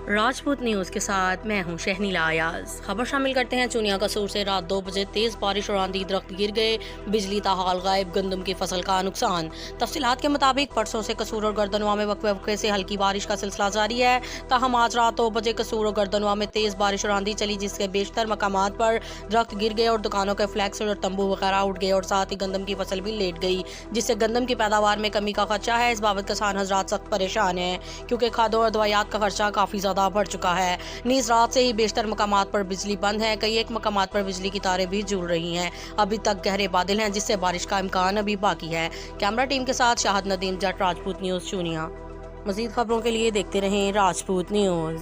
Rajput news के साथ मैं हूं शहनीला अयाज। खबर शामिल करते हैं चुनिया कसूर से। रात 2 बजे तेज बारिश और आंधी, दरख्त गिर गए, बिजली ताहाल गायब, गंदम की फसल का नुकसान। तफसीलात के मुताबिक परसों से कसूर और गर्दनवा में वक्फे वक्फे से हल्की बारिश का सिलसिला जारी है। ताहम आज रात 2 बजे कसूर और गर्दनवा में तेज बारिश और आंधी चली, जिसके बेशतर मकामात पर दरख्त गिर गए और दुकानों के फ्लैक्स और तंबू वगैरह उठ गए और साथ ही गंदम की फसल भी लेट गई, जिससे गंदम की पैदावार में कमी का खदशा है। इस बाबत किसान हजरात सख्त परेशान हैं, क्योंकि खादों और दवाइयात का खर्चा काफी ज्यादा बढ़ चुका है। नीज रात से ही बेशतर मकामात पर बिजली बंद है। कई एक मकामात पर बिजली की तारें भी झूल रही हैं। अभी तक गहरे बादल हैं, जिससे बारिश का इम्कान अभी बाकी है। कैमरा टीम के साथ शाहद नदीम जट, राजपूत न्यूज चुनिया। मजीद खबरों के लिए देखते रहें राजपूत न्यूज।